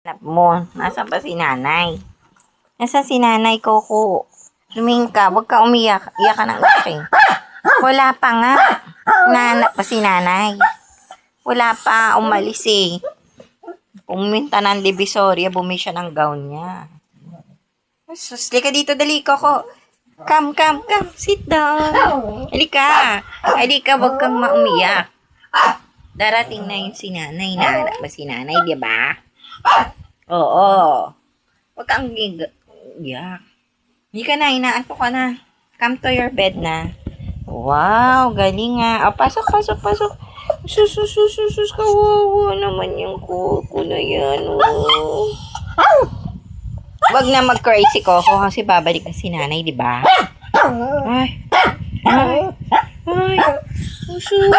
Hanap mo. Nasaan ba si nanay? Nasaan si nanay, Coco? Lumingin ka. Huwag ka umiyak. Iyak ka ng iyak. Wala pa nga. Nanap pa si nanay. Wala pa. Umalis eh. Pumunta ng Divisoria. Bumi siya ng gown niya. Sus, lika dito. Dali, Coco. Come. Sit down. Halika. Huwag kang maumiyak. Darating na yun si nanay. Nanap ba si nanay, di ba? Oo. Huwag kang giyak. Hindi ka na, inaantok ka na. Come to your bed na. Wow, galing nga. O, pasok. Sus, kawawa naman yung Coco na yan. Oh. Huwag na mag-cry si Coco kasi babalik na si nanay, di ba? Ay. Sus.